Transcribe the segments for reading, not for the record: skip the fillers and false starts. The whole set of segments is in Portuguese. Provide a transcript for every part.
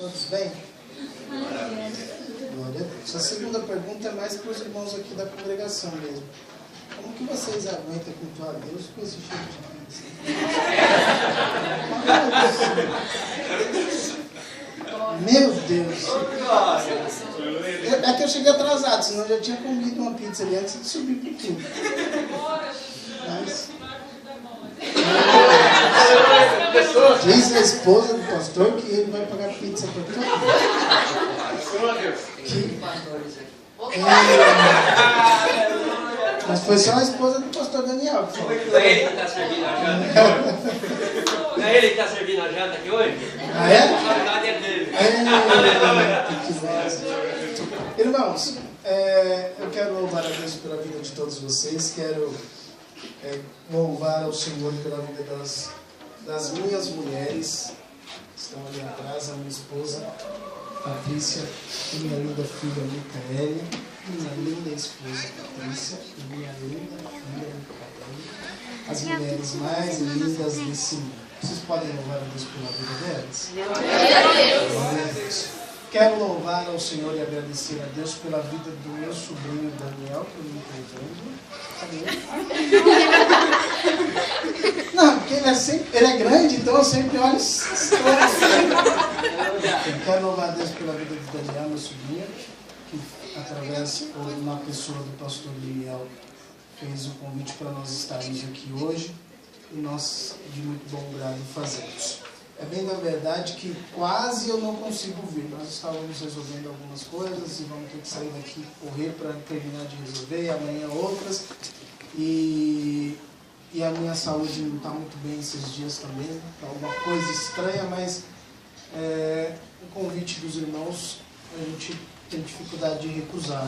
Todos bem? Glória a Deus. A segunda pergunta é mais para os irmãos aqui da congregação mesmo. Como que vocês aguentam cultuar a Deus com esse cheiro de pizza? Meu Deus! É que eu cheguei atrasado, senão eu já tinha comido uma pizza ali antes de subir para o culto. Mas... diz a esposa do pastor que ele vai pagar pizza para todo mundo. Mas foi só a esposa do pastor Daniel. Não é ele que está servindo a janta? Não é ele que está servindo a janta aqui hoje? Ah, é? A responsabilidade é dele. Irmãos, eu quero louvar a Deus pela vida de todos vocês. Quero louvar ao Senhor pela vida das minhas mulheres que estão ali atrás, a minha esposa Patrícia e minha linda filha Micaele, minha linda esposa Patrícia e minha linda filha Micaele, as mulheres mais lindas desse mundo. Vocês podem louvar a Deus pela vida delas? Glória a Deus. Quero louvar ao Senhor e agradecer a Deus pela vida do meu sobrinho Daniel, que eu não estou vendo. Não, porque ele é grande, então eu sempre olho. Eu quero louvar a Deus pela vida de Daniel, meu sobrinho, que através de uma pessoa do pastor Daniel fez o convite para nós estarmos aqui hoje e nós de muito bom grado fazemos. É bem da verdade que quase eu não consigo vir. Nós estávamos resolvendo algumas coisas e vamos ter que sair daqui, correr para terminar de resolver, e amanhã outras. E a minha saúde não está muito bem esses dias também. Está uma coisa estranha, mas o convite dos irmãos a gente tem dificuldade de recusar,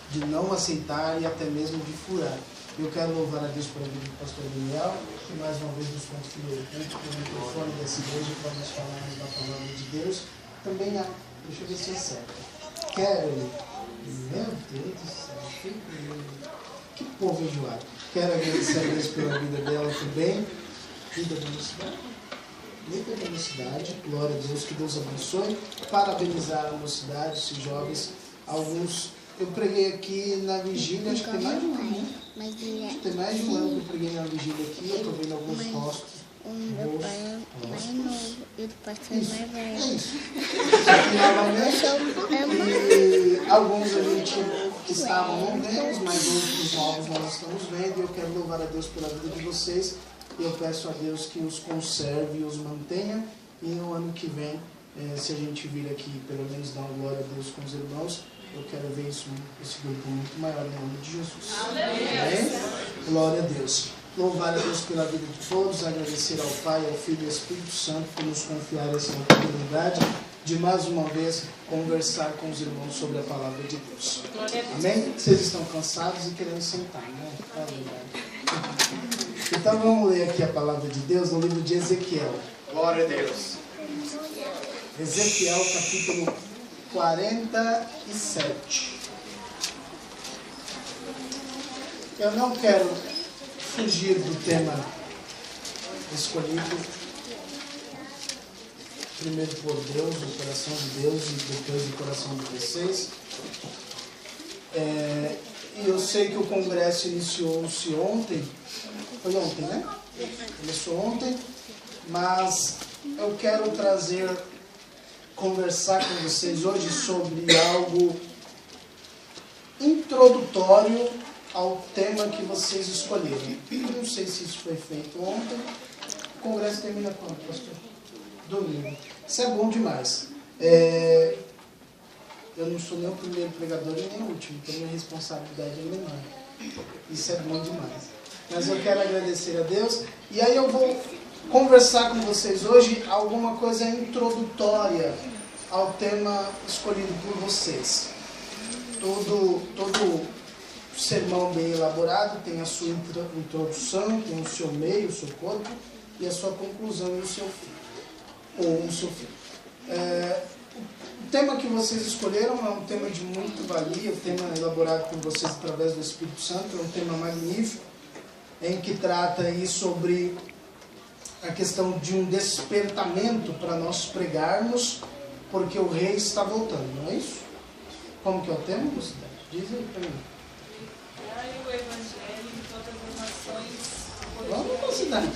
de não aceitar e até mesmo de furar. Eu quero louvar a Deus pela vida do pastor Daniel, que mais uma vez nos confia pelo microfone dessa igreja para nos falarmos da palavra de Deus. Também há, deixa eu ver se é certo, Carol, meu Deus do céu, que povo enjoado. Quero agradecer a Deus pela vida dela também, vida da mocidade, muita da mocidade, glória a Deus, que Deus abençoe, parabenizar a mocidade, esses jovens, alguns. Eu preguei aqui na vigília, acho que tem mais de um ano, né? Tem mais de um ano que eu preguei na vigília aqui, eu estou vendo alguns rostos. O meu pai é mais novo e o pastor é mais velho. É isso. E alguns a gente que estavam não vemos, mas outros novos nós estamos vendo. E eu quero louvar a Deus pela vida de vocês. E eu peço a Deus que os conserve e os mantenha. E no ano que vem, se a gente vir aqui, pelo menos dar uma glória a Deus com os irmãos, eu quero ver esse grupo muito maior em nome de Jesus. Amém? Glória a Deus. Louvar a Deus pela vida de todos, agradecer ao Pai, ao Filho e ao Espírito Santo por nos confiar essa oportunidade de mais uma vez conversar com os irmãos sobre a palavra de Deus. Amém? Vocês estão cansados e querendo sentar, né? É verdade. Então vamos ler aqui a palavra de Deus no livro de Ezequiel. Glória a Deus. Ezequiel capítulo 47. Eu não quero fugir do tema escolhido primeiro por Deus, do coração de Deus e depois do coração de vocês. E eu sei que o congresso iniciou-se ontem. Foi ontem, né? Começou ontem, mas eu quero conversar com vocês hoje sobre algo introdutório ao tema que vocês escolheram. Eu não sei se isso foi feito ontem. O congresso termina quando, pastor? Domingo. Isso é bom demais. Eu não sou nem o primeiro pregador e nem o último, então minha responsabilidade é menor. Isso é bom demais. Mas eu quero agradecer a Deus. E aí eu vou conversar com vocês hoje alguma coisa introdutória ao tema escolhido por vocês. Todo sermão bem elaborado tem a sua introdução, tem o seu meio, o seu corpo e a sua conclusão e o seu fim. Ou o seu fim. O tema que vocês escolheram é um tema de muito valia, o tema elaborado por vocês através do Espírito Santo, é um tema magnífico, em que trata aí sobre a questão de um despertamento para nós pregarmos porque o rei está voltando, não é isso? Como que é o tema, mocidade? Diz aí para mim. Pregai o evangelho em todas as nações. Vamos, mocidade.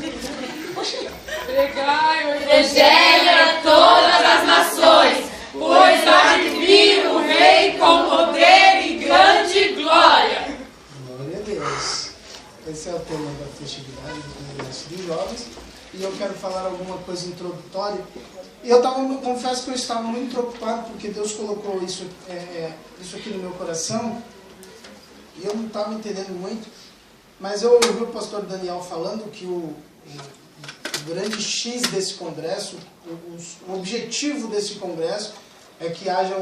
Poxa. Pregai o evangelho a todas as nações, pois há de vir o rei com poder e grande glória. Glória a Deus. Esse é o tema da festividade do Congresso de Jovens. E eu quero falar alguma coisa introdutória. E eu confesso que eu estava muito preocupado, porque Deus colocou isso aqui no meu coração, e eu não estava entendendo muito, mas eu ouvi o pastor Daniel falando que o grande X desse congresso, o objetivo desse congresso é que haja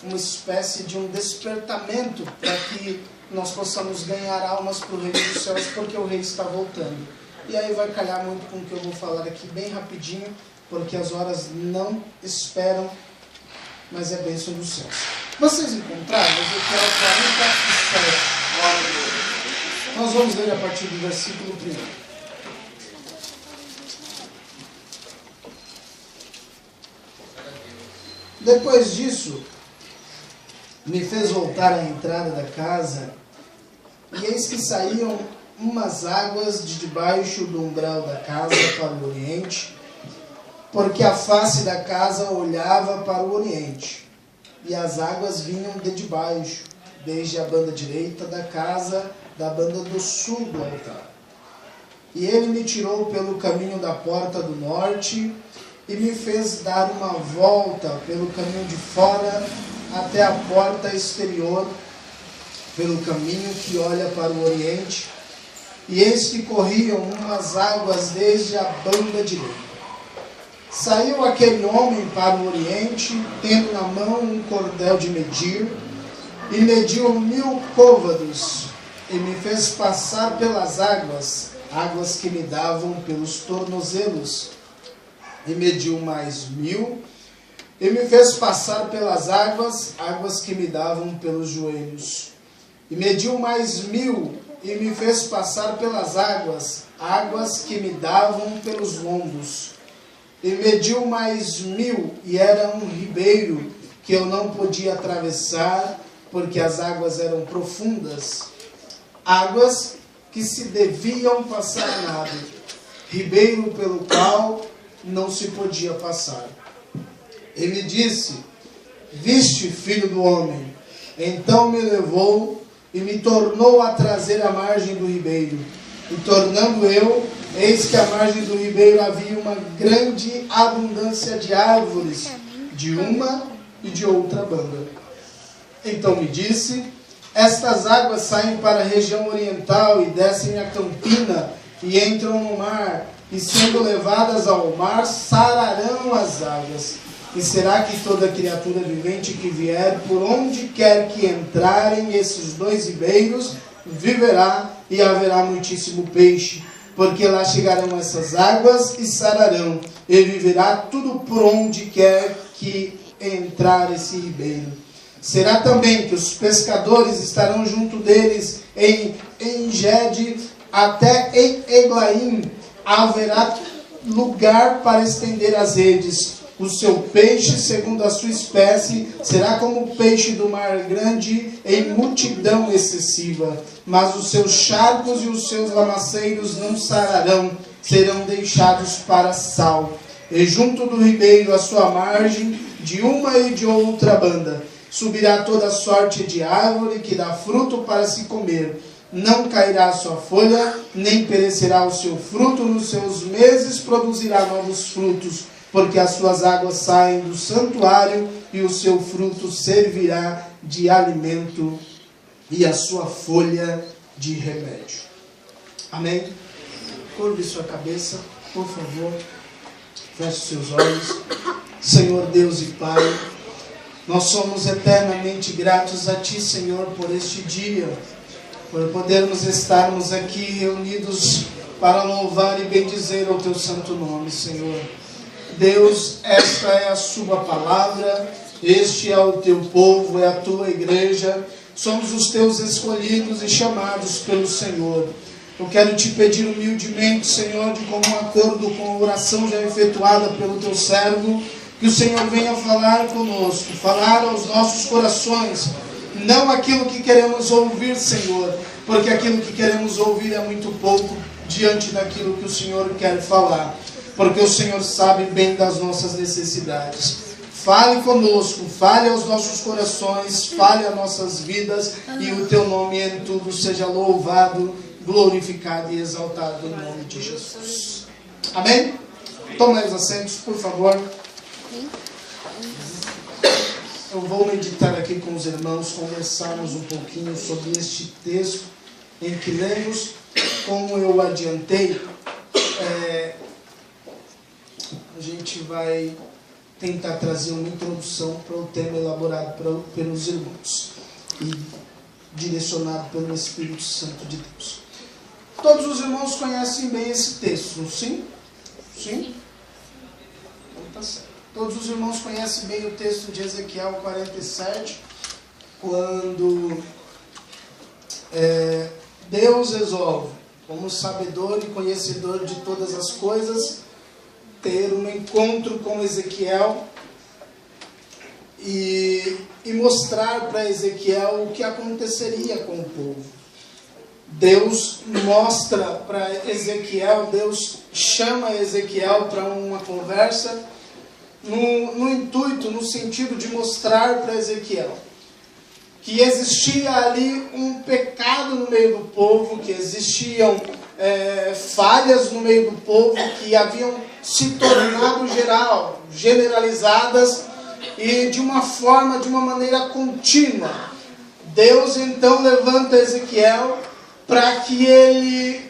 uma espécie de um despertamento para que nós possamos ganhar almas para o reino dos céus, porque o rei está voltando. E aí vai calhar muito com o que eu vou falar aqui bem rapidinho, porque as horas não esperam, mas é bênção dos céus. Vocês encontraram? Ezequiel 47. Nós vamos ler a partir do versículo 1. Depois disso, me fez voltar à entrada da casa, e eis que saíam umas águas de debaixo do umbral da casa para o oriente, porque a face da casa olhava para o oriente, e as águas vinham de debaixo, desde a banda direita da casa, da banda do sul do altar. E ele me tirou pelo caminho da porta do norte, e me fez dar uma volta pelo caminho de fora, até a porta exterior, pelo caminho que olha para o oriente, e eis que corriam umas águas desde a banda direita. Saiu aquele homem para o oriente, tendo na mão um cordel de medir, e mediu 1000 côvados, e me fez passar pelas águas, águas que me davam pelos tornozelos, e mediu mais 1000, e me fez passar pelas águas, águas que me davam pelos joelhos, e mediu mais 1000, e me fez passar pelas águas, águas que me davam pelos lombos. E mediu mais 1000, e era um ribeiro que eu não podia atravessar, porque as águas eram profundas. Águas que se deviam passar a nado, ribeiro pelo qual não se podia passar. E me disse: viste, filho do homem? Então me levou e me tornou a trazer à margem do ribeiro. E tornando eu, eis que à margem do ribeiro havia uma grande abundância de árvores, de uma e de outra banda. Então me disse: estas águas saem para a região oriental e descem a campina e entram no mar, e sendo levadas ao mar, sararão as águas. E será que toda criatura vivente que vier, por onde quer que entrarem esses dois ribeiros, viverá, e haverá muitíssimo peixe, porque lá chegarão essas águas e sararão, e viverá tudo por onde quer que entrar esse ribeiro. Será também que os pescadores estarão junto deles em Engede, até em Eglaim haverá lugar para estender as redes. O seu peixe, segundo a sua espécie, será como o peixe do mar grande, em multidão excessiva. Mas os seus charcos e os seus lamaceiros não sararão, serão deixados para sal. E junto do ribeiro, à sua margem, de uma e de outra banda, subirá toda sorte de árvore que dá fruto para se comer. Não cairá a sua folha, nem perecerá o seu fruto, nos seus meses produzirá novos frutos, porque as suas águas saem do santuário, e o seu fruto servirá de alimento, e a sua folha de remédio. Amém? Curve sua cabeça, por favor. Feche seus olhos. Senhor Deus e Pai, nós somos eternamente gratos a Ti, Senhor, por este dia, por podermos estarmos aqui reunidos para louvar e bendizer o Teu santo nome, Senhor. Deus, esta é a Sua palavra, este é o Teu povo, é a Tua igreja, somos os Teus escolhidos e chamados pelo Senhor. Eu quero Te pedir humildemente, Senhor, de comum acordo com a oração já efetuada pelo Teu servo, Que o Senhor venha falar conosco, falar aos nossos corações, não aquilo que queremos ouvir, Senhor, porque aquilo que queremos ouvir é muito pouco diante daquilo que o Senhor quer falar, porque o Senhor sabe bem das nossas necessidades. Fale conosco, fale aos nossos corações, fale às nossas vidas, e o Teu nome em tudo seja louvado, glorificado e exaltado no nome de Jesus. Amém? Tomem os assentos, por favor. Eu vou meditar aqui com os irmãos, conversarmos um pouquinho sobre este texto em que lemos. Como eu adiantei, a gente vai tentar trazer uma introdução para o tema elaborado pelos irmãos e direcionado pelo Espírito Santo de Deus. Todos os irmãos conhecem bem esse texto, sim? Sim? Então tá certo. Todos os irmãos conhecem bem o texto de Ezequiel 47, quando Deus resolve, como sabedor e conhecedor de todas as coisas, ter um encontro com Ezequiel e mostrar para Ezequiel o que aconteceria com o povo. Deus mostra para Ezequiel, Deus chama Ezequiel para uma conversa no intuito, no sentido de mostrar para Ezequiel que existia ali um pecado no meio do povo, que existiam falhas no meio do povo que haviam se tornado generalizadas e de uma maneira contínua. Deus então levanta Ezequiel para que ele,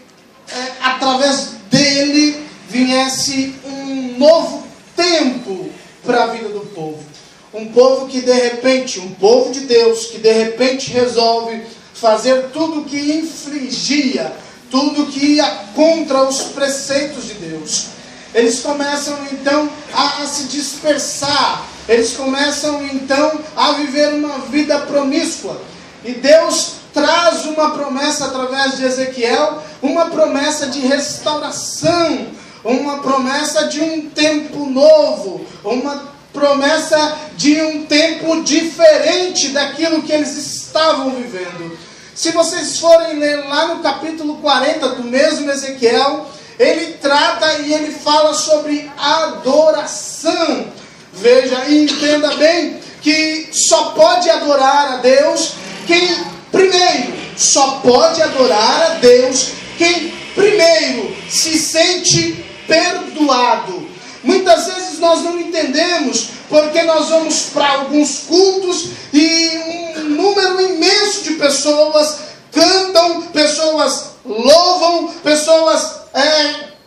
através dele, viesse um novo tempo para a vida do povo. Um povo que de repente, um povo de Deus, que de repente resolve fazer tudo que infringia, tudo que ia contra os preceitos de Deus. Eles começam então a se dispersar, eles começam então a viver uma vida promíscua. E Deus traz uma promessa através de Ezequiel, uma promessa de restauração, uma promessa de um tempo novo, uma promessa de um tempo diferente daquilo que eles estavam vivendo. Se vocês forem ler lá no capítulo 40 do mesmo Ezequiel, ele trata e ele fala sobre adoração. Veja e entenda bem que só pode adorar a Deus quem primeiro, só pode adorar a Deus quem primeiro se sente perdoado. Muitas vezes nós não entendemos porque nós vamos para alguns cultos e um número imenso de pessoas cantam, pessoas louvam, pessoas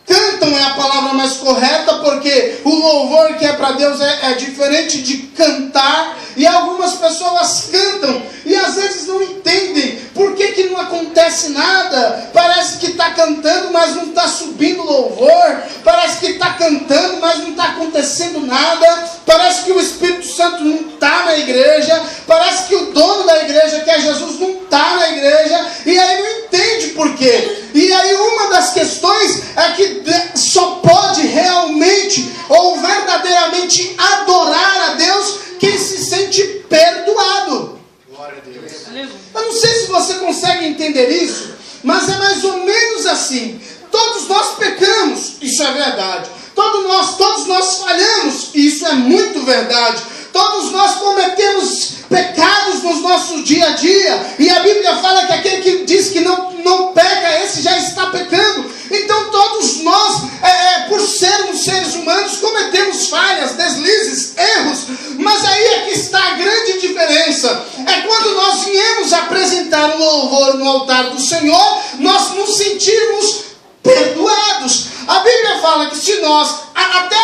cantam é a palavra mais correta, porque o louvor que é para Deus é diferente de cantar, e algumas pessoas cantam e às vezes não entendem por que não acontece nada. Parece que está cantando, mas não está subindo louvor, parece que está cantando, mas não está acontecendo nada, parece que o Espírito Santo não está na igreja, parece que o dono da igreja, que é Jesus, não está na igreja, e aí não entende por quê. E aí uma das questões é que só pode realmente ou verdadeiramente adorar a Deus quem se sente perdoado. Glória a Deus. Eu não sei se você consegue entender isso, mas é mais ou menos assim. Todos nós pecamos, isso é verdade. Todos nós falhamos, isso é muito verdade. Todos nós cometemos pecados no nosso dia a dia, e a Bíblia fala que aquele que diz que não peca, esse já está pecando. Então todos nós, por sermos seres humanos, cometemos falhas, deslizes, erros, mas aí é que está a grande diferença. É quando nós viemos apresentar o louvor no altar do Senhor, nós nos sentirmos perdoados. A Bíblia fala que se nós, até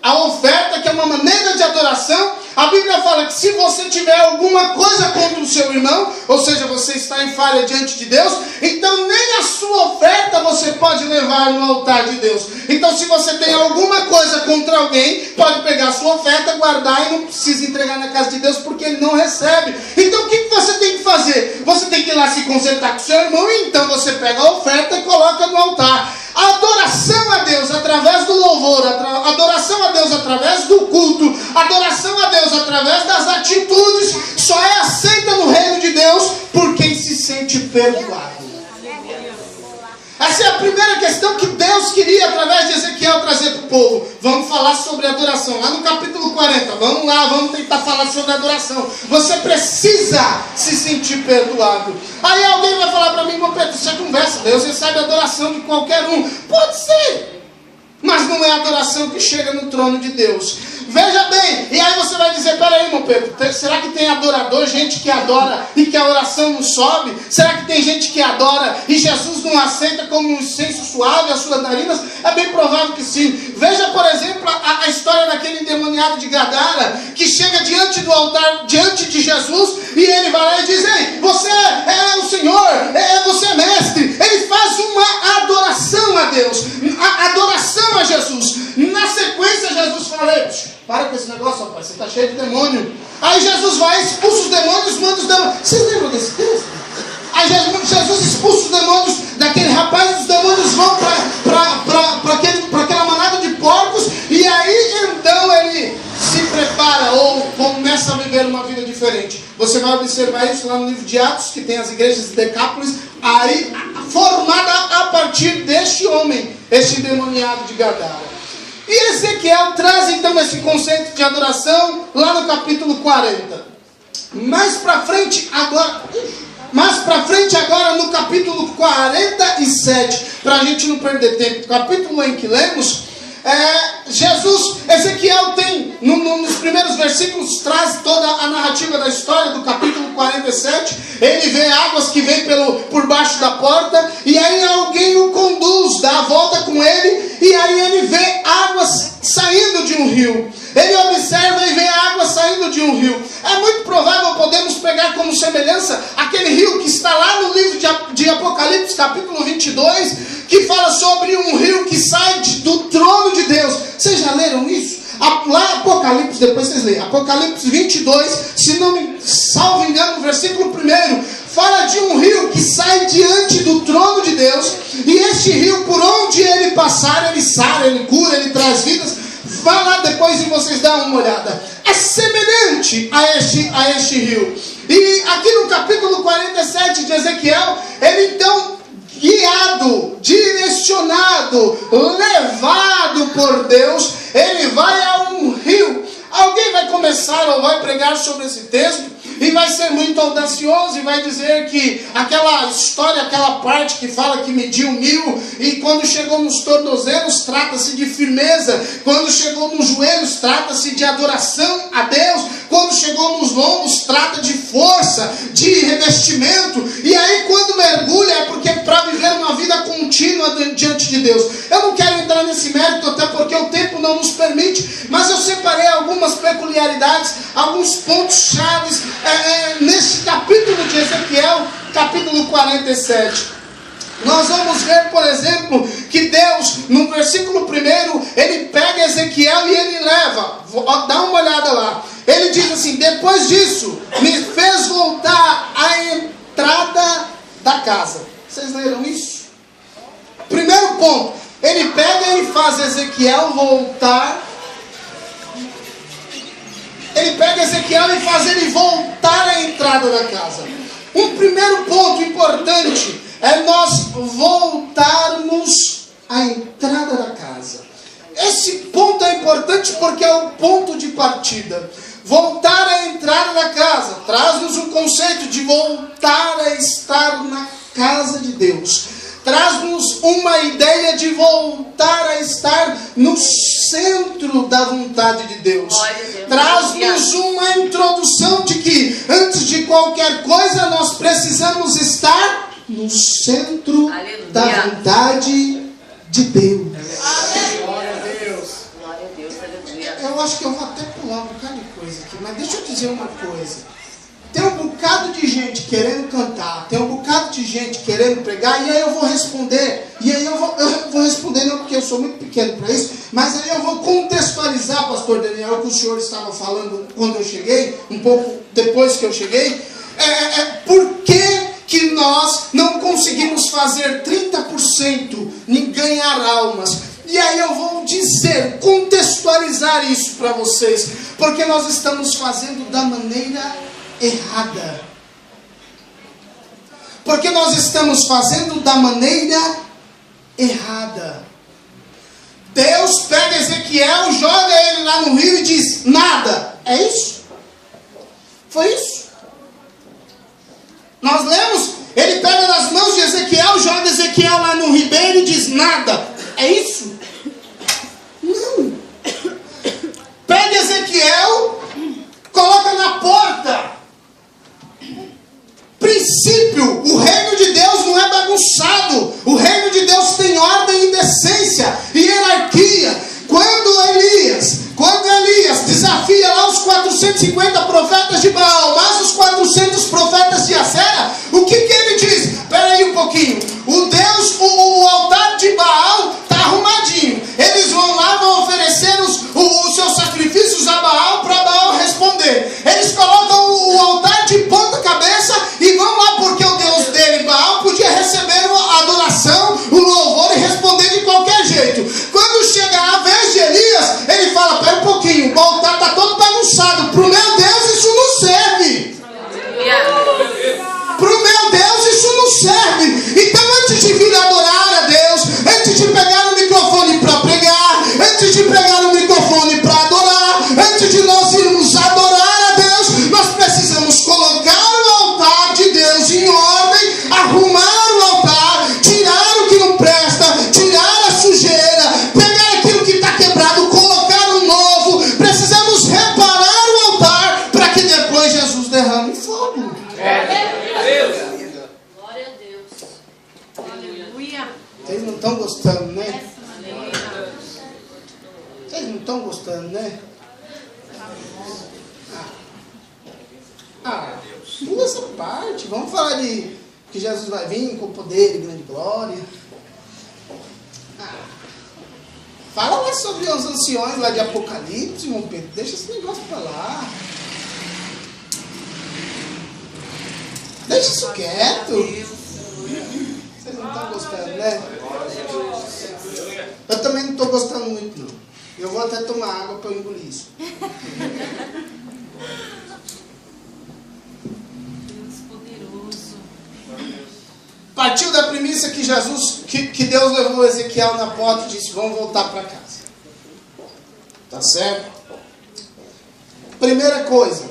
a oferta que é uma maneira de adoração, a Bíblia fala que se você você tiver alguma coisa contra o seu irmão, ou seja, você está em falha diante de Deus, então nem a sua oferta você pode levar no altar de Deus. Então se você tem alguma coisa contra alguém, pode pegar a sua oferta, guardar e não precisa entregar na casa de Deus, porque ele não recebe. Então o que você tem que fazer? Você tem que ir lá se consertar com o seu irmão, e então você pega a oferta e coloca no altar. A adoração a Deus através do louvor, a adoração a Deus através do culto, a adoração a Deus através das atitudes, só é aceita no reino de Deus por quem se sente perdoado. Essa é a primeira questão que Deus queria, através de Ezequiel, trazer para o povo. Vamos falar sobre adoração, lá no capítulo 40. Vamos lá, vamos tentar falar sobre adoração. Você precisa se sentir perdoado. Aí alguém vai falar para mim, irmão Pedro, você conversa, Deus recebe a adoração de qualquer um. Pode ser, mas não é a adoração que chega no trono de Deus. Veja bem, e aí você vai dizer, peraí, irmão Pedro, será que tem adorador, gente que adora e que a oração não sobe? Será que tem gente que adora e Jesus não aceita como um incenso suave as suas narinas? É bem provável que sim. Veja, por exemplo, a história daquele endemoniado de Gadara, que chega diante do altar, diante de Jesus, e ele vai lá e diz, ei, você é o Senhor, você é mestre. Ele faz uma adoração a Deus, a adoração a Jesus. Na sequência, Jesus fala, para com esse negócio, rapaz, você está cheio de demônio. Aí Jesus vai, expulsa os demônios, manda os demônios. Vocês lembram desse texto? Aí Jesus expulsa os demônios daquele rapaz, e os demônios vão para aquela manada de porcos, e aí então ele se prepara ou começa a viver uma vida diferente. Você vai observar isso lá no livro de Atos, que tem as igrejas de Decápolis, aí formada a partir deste homem, este endemoniado de Gadara. E Ezequiel traz então esse conceito de adoração lá no capítulo 40. Mais para frente agora no capítulo 47, para a gente não perder tempo, o capítulo em que lemos, Ezequiel tem, nos primeiros versículos, traz toda a narrativa da história do capítulo 47. Ele vê águas que vêm por baixo da porta, e aí alguém o conduz, dá a volta com ele, e aí ele vê águas saindo de um rio. Ele observa e vê água saindo de um rio. É muito provável podemos pegar como semelhança aquele rio que está lá no livro de Apocalipse, capítulo 22, que fala sobre um rio que sai do trono de Deus. Vocês já leram isso? Lá em Apocalipse, depois vocês leem, Apocalipse 22, se não me salvo engano, no versículo 1, fala de um rio que sai diante do trono de Deus, e este rio, por onde ele passar, ele sara, ele cura, ele traz vidas. Vá lá depois e vocês dão uma olhada. É semelhante a este rio. E aqui no capítulo 47 de Ezequiel, ele então, guiado, direcionado, levado por Deus, ele vai a um rio. Alguém vai começar ou vai pregar sobre esse texto e vai ser muito audacioso e vai dizer que aquela história, aquela parte que fala que mediu 1000, e quando chegou nos tornozelos trata-se de firmeza, quando chegou nos joelhos trata-se de adoração a Deus, quando chegou nos lombos trata de força, de revestimento, e aí quando mergulha é porque para viver uma vida contínua diante de Deus. Eu não quero entrar nesse mérito, até porque o tempo não nos permite, mas eu separei algumas peculiaridades, alguns pontos chaves nesse capítulo de Ezequiel, capítulo 47. Nós vamos ver, por exemplo, que Deus, no versículo 1, ele pega Ezequiel e ele leva. Dá uma olhada lá. Ele diz assim: depois disso, me fez voltar à entrada da casa. Vocês leram isso? Primeiro ponto, ele pega e faz Ezequiel voltar. Ele pega Ezequiel e faz ele voltar à entrada da casa. Um primeiro ponto importante é nós voltarmos à entrada da casa. Esse ponto é importante porque é o ponto de partida. Voltar à entrada da casa traz-nos um conceito de voltar a estar na casa de Deus. Traz-nos uma ideia de voltar a estar no centro da vontade de Deus. Traz-nos uma introdução de que, antes de qualquer coisa, nós precisamos estar no centro da vontade de Deus. Glória a Deus. Glória a Deus, aleluia. Eu acho que eu vou até pular um bocado de coisa aqui, mas deixa eu dizer uma coisa. Tem um bocado de gente querendo cantar, tem um bocado de gente querendo pregar, e aí eu vou responder, eu vou responder não porque eu sou muito pequeno para isso, mas aí eu vou contextualizar, pastor Daniel, o que o senhor estava falando quando eu cheguei, um pouco depois que eu cheguei, por que nós não conseguimos fazer 30% em ganhar almas? E aí eu vou dizer, contextualizar isso para vocês, porque nós estamos fazendo da maneira errada. Porque nós estamos fazendo da maneira errada. Deus pega Ezequiel, joga ele lá no rio e diz, nada. É isso? Foi isso? Nós lemos, ele pega nas mãos de Ezequiel, joga Ezequiel lá no ribeiro e diz, nada. É isso? Não. Pega Ezequiel, coloca na porta. Princípio, o reino de Deus não é bagunçado. O reino de Deus tem ordem e decência e hierarquia. Quando Elias desafia lá os 450 profetas de Baal, mais os 400 profetas de Acera, o que ele diz? Espera aí um pouquinho. O altar de Baal está arrumadinho. Eles vão lá, vão oferecer os seus sacrifícios a Baal para Baal responder. Eles colocam o altar de ponta cabeça e vão lá porque o Deus dele, Baal, podia receber a adoração, o louvor e responder de qualquer jeito. Quando chega a vez de Elias, ele fala, pera um pouquinho, o altar está todo bagunçado. Para o meu Deus isso não serve. Para o meu Deus isso não serve. Então antes de vir adorar a Deus, antes de pegar o microfone para pregar, antes de pegar o microfone para adorar, antes de nós irmos adorar a Deus, nós precisamos colocar o altar de Deus em ordem, arrumar o altar, tirar o que não presta, tirar a sujeira, pegar aquilo que está quebrado, colocar um novo. Precisamos reparar o altar para que depois Jesus derrame fogo. Glória a Deus. Aleluia. Vocês não estão gostando, né? Vocês não estão gostando, né? Pula essa parte. Vamos falar de que Jesus vai vir com poder e grande glória. Fala lá sobre os anciões lá de Apocalipse, irmão Pedro. Deixa esse negócio pra lá. Deixa isso quieto. Vocês não estão gostando, né? Eu também não estou gostando muito, não. Eu vou até tomar água para eu engolir isso. Partiu da premissa que que Deus levou Ezequiel na porta e disse, vamos voltar para casa. Tá certo? Primeira coisa,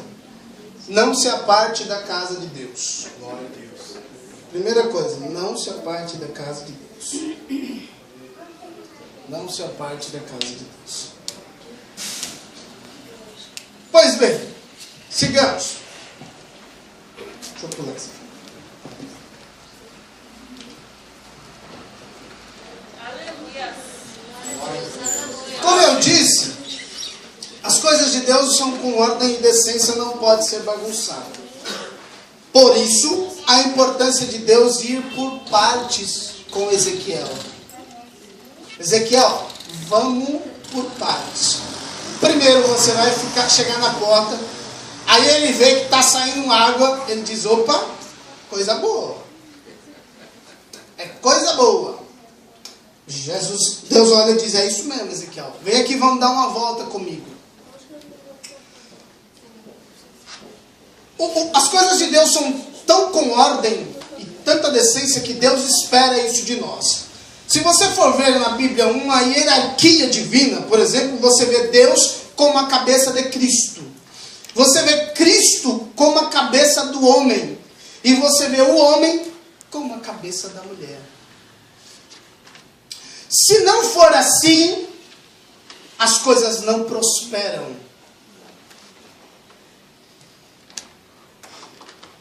não se aparte da casa de Deus. Glória a Deus. Primeira coisa, não se aparte da casa de Deus. Não se aparte da casa de Deus. Pois bem, sigamos. Deixa eu pular isso. Como eu disse, as coisas de Deus são com ordem e decência, não pode ser bagunçado. Por isso, a importância de Deus ir por partes com Ezequiel. Ezequiel, vamos por partes. Primeiro você vai chegar na porta, aí ele vê que está saindo água, ele diz, opa, coisa boa. É coisa boa. Deus olha e diz, é isso mesmo, Ezequiel. Vem aqui, vamos dar uma volta comigo. As coisas de Deus são tão com ordem e tanta decência que Deus espera isso de nós. Se você for ver na Bíblia uma hierarquia divina, por exemplo, você vê Deus como a cabeça de Cristo. Você vê Cristo como a cabeça do homem. E você vê o homem como a cabeça da mulher. Se não for assim, as coisas não prosperam.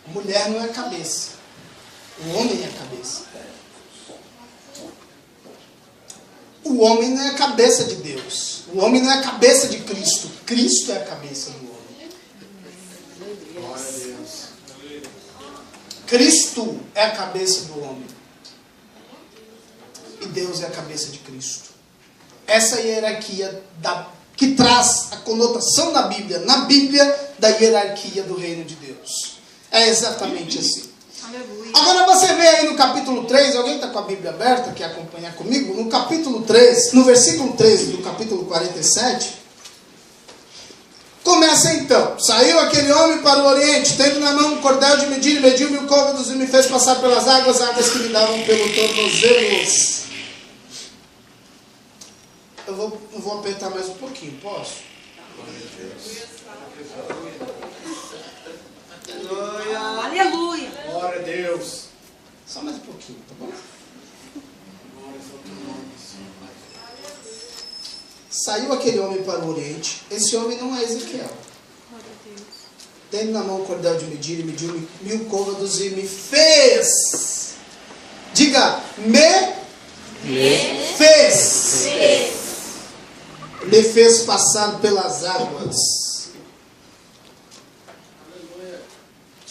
Mulher não é a cabeça. O homem é a cabeça. O homem não é a cabeça de Deus. O homem não é a cabeça de Cristo. Cristo é a cabeça do homem. Glória a Deus. Cristo é a cabeça do homem. E Deus é a cabeça de Cristo. Essa hierarquia que traz a conotação da Bíblia, na Bíblia, da hierarquia do reino de Deus. É exatamente assim. Aleluia. Agora você vê aí no capítulo 3, alguém está com a Bíblia aberta, quer acompanhar comigo? No capítulo 3, no versículo 13 do capítulo 47, começa então: saiu aquele homem para o oriente, tendo na mão um cordel de medir, e mediu 1000 côvados e me fez passar pelas águas que me davam pelo tornozelo. Eu vou apertar mais um pouquinho, posso? Aleluia. Glória a Deus. Só mais um pouquinho, tá bom? Saiu aquele homem para o oriente. Esse homem não é Ezequiel. Tendo na mão o cordel de medir, e mediu 1000 côvados e me fez. Diga, me fez. Me fez passar pelas águas.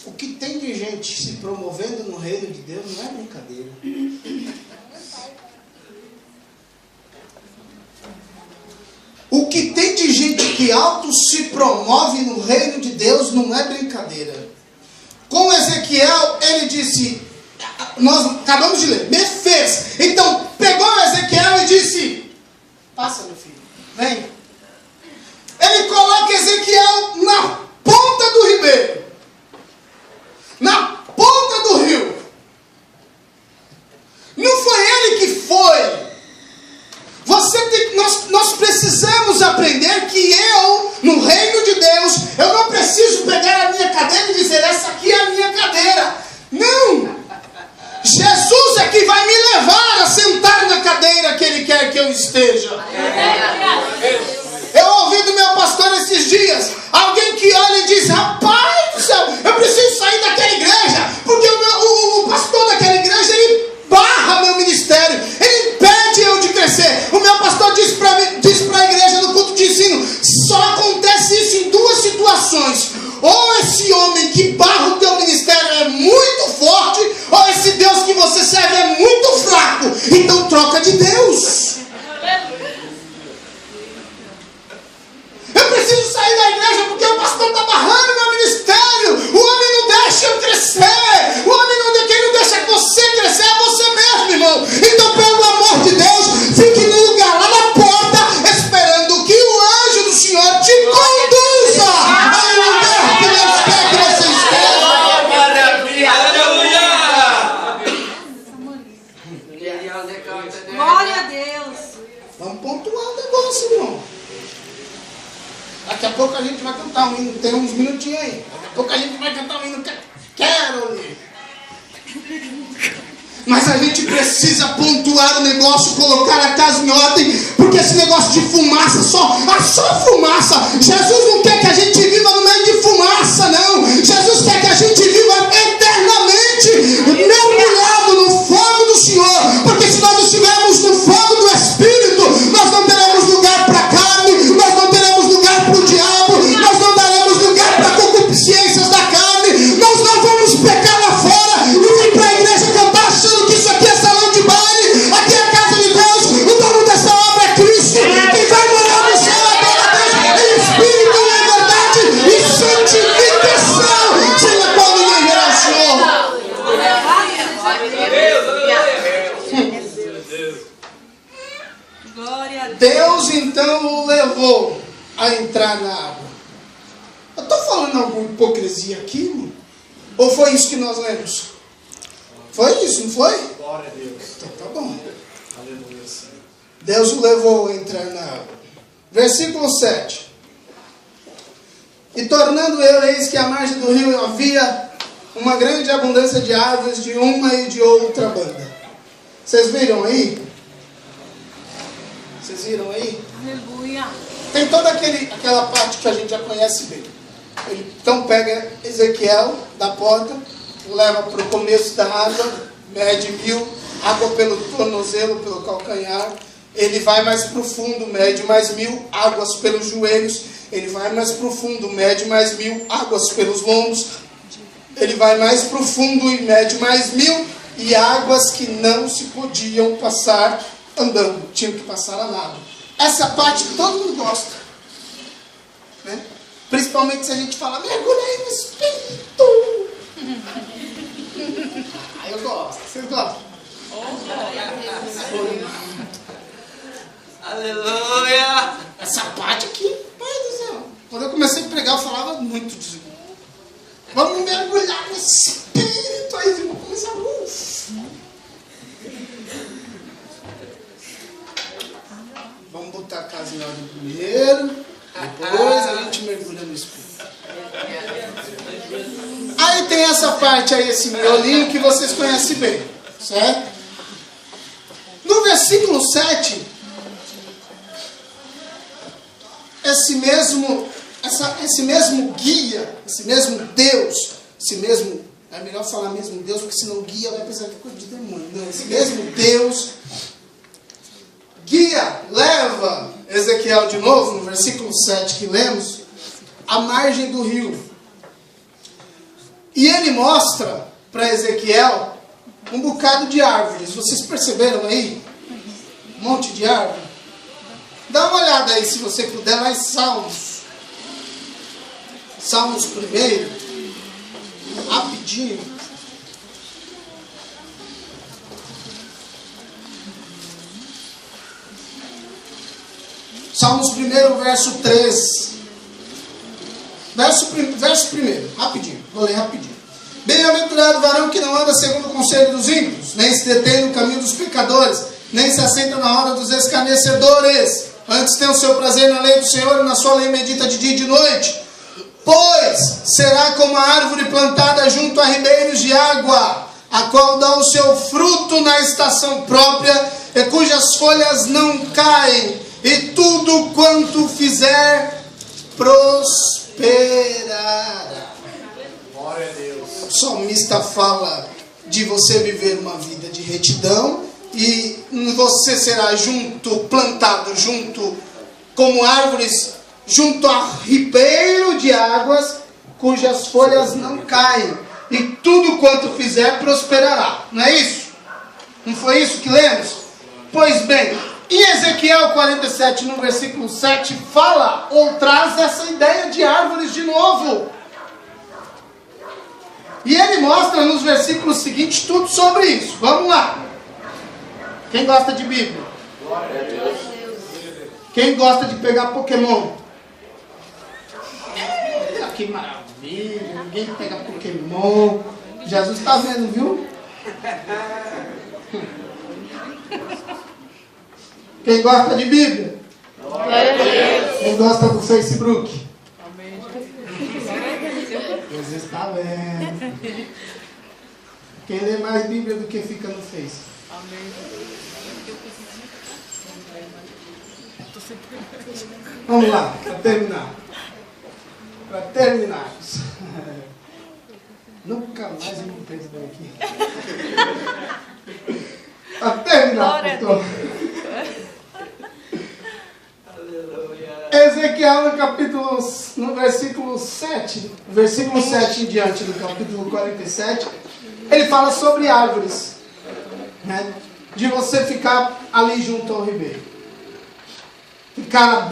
O que tem de gente se promovendo no reino de Deus não é brincadeira. O que tem de gente que auto se promove no reino de Deus não é brincadeira. Com Ezequiel, ele disse, nós acabamos de ler, me fez. Então, pegou Ezequiel e disse, passa, meu filho, vem. Ele coloca Ezequiel na ponta do ribeiro, na ponta do rio. Não foi ele que foi. Nós precisamos aprender que eu, no reino de Deus, eu não preciso pegar a minha cadeira e dizer, essa aqui é a minha cadeira. Não! Jesus é que vai me levar a sentar na cadeira que Ele quer que eu esteja. Eu ouvi do meu pastor esses dias, alguém que olha e diz, rapaz do céu, eu preciso sair daquela igreja, porque o pastor daquela igreja, ele barra meu ministério, ele impede eu de crescer. O meu pastor diz para a igreja no culto de ensino, só acontece isso em duas situações: ou esse homem que barra o teu ministério é muito forte, ou esse Deus que você serve é muito fraco. Então troca de Deus. Eu preciso sair da igreja porque o pastor está barrando meu ministério. O homem não deixa eu crescer. O homem não deixa você crescer, é você mesmo, irmão. Então, pelo amor de Deus, fique no lugar lá na porta, esperando que o anjo do Senhor te conduza ao lugar que Deus quer que você esteja. Glória a Deus. Vamos pontuar o negócio, irmão. Daqui a pouco a gente vai cantar um hino, tem uns minutinhos aí. Daqui a pouco a gente vai cantar um hino, quero. Mas a gente precisa pontuar o negócio, colocar a casa em ordem, porque esse negócio de fumaça, só fumaça. Jesus não quer que a gente viva no meio de fumaça, não. Jesus quer que a gente viva eternamente, mergulhado no fogo do Senhor, porque se nós estivermos no fogo do Espírito, nós não teremos lugar para a carne, nós não teremos lugar para o diabo, nós não daremos lugar para concupiscências da carne, nós não vamos pecar lá fora e vir para a igreja cantar achando que isso aqui é salão de baile, aqui é a casa de Deus, o dono dessa obra é Cristo, quem vai morar no céu é Deus, em espírito e em verdade, e santificação, seja qual ninguém verá o Senhor. Deus então o levou a entrar na água. Eu estou falando alguma hipocrisia aqui, irmão? Ou foi isso que nós lemos? Foi isso, não foi? Glória a Deus. Então tá bom. Aleluia. Deus o levou a entrar na água. Versículo 7. E tornando eu, eis que à margem do rio havia uma grande abundância de aves de uma e de outra banda. Vocês viram aí? Vocês viram aí? Aleluia. Tem toda aquela parte que a gente já conhece bem. Ele então pega Ezequiel da porta, leva para o começo da água, mede 1000, água pelo tornozelo, pelo calcanhar. Ele vai mais para o fundo, mede mais 1000, águas pelos joelhos. Ele vai mais profundo, mede mais 1000 águas pelos lombos. Ele vai mais profundo e mede mais 1000, e águas que não se podiam passar andando, tinham que passar a nado. Essa parte que todo mundo gosta, né? Principalmente se a gente fala, mergulhei no Espírito. Eu gosto, vocês gostam? Aleluia! Essa parte aqui, pai do céu. Quando eu comecei a pregar, eu falava muito disso. Vamos mergulhar no Espírito. Aí eu vou começar Vamos botar a casa em ordem primeiro. Depois a gente mergulha no Espírito. Aí tem essa parte aí, esse miolinho que vocês conhecem bem. Certo? No versículo 7, esse mesmo guia, esse mesmo Deus, é melhor falar mesmo Deus, porque senão guia vai pensar que é coisa de demônio. Não, esse mesmo Deus guia, leva Ezequiel de novo, no versículo 7 que lemos, à margem do rio. E ele mostra para Ezequiel um bocado de árvores. Vocês perceberam aí? Um monte de árvore. Dá uma olhada aí, se você puder, lá em Salmos. Salmos 1, rapidinho. Salmos 1, verso 3. Verso 1, rapidinho. Vou ler rapidinho. Bem-aventurado o varão que não anda segundo o conselho dos ímpios, nem se detém no caminho dos pecadores, nem se assenta na roda dos escarnecedores. Antes tem o seu prazer na lei do Senhor, e na sua lei medita de dia e de noite. Pois será como a árvore plantada junto a ribeiros de água, a qual dá o seu fruto na estação própria, e cujas folhas não caem, e tudo quanto fizer prosperará. Glória a Deus. O salmista fala de você viver uma vida de retidão, e você será plantado junto, como árvores, junto a ribeiro de águas, cujas folhas não caem, e tudo quanto fizer prosperará. Não é isso? Não foi isso que lemos? Pois bem, em Ezequiel 47, no versículo 7, fala ou traz essa ideia de árvores de novo. E ele mostra nos versículos seguintes tudo sobre isso. Vamos lá. Quem gosta de Bíblia? Glória a Deus. Quem gosta de pegar Pokémon? Que maravilha, ninguém pega Pokémon. Jesus está vendo, viu? Quem gosta de Bíblia? Glória a Deus. Quem gosta do Facebook? Jesus está vendo. Quem lê mais Bíblia do que fica no Face? Vamos lá, para terminar. Para terminarmos. Nunca mais eu me penso bem aqui. Para terminar, pastor. Ezequiel no versículo 7, versículo 7 em diante, do capítulo 47, ele fala sobre árvores, né? De você ficar ali junto ao ribeiro. Ficar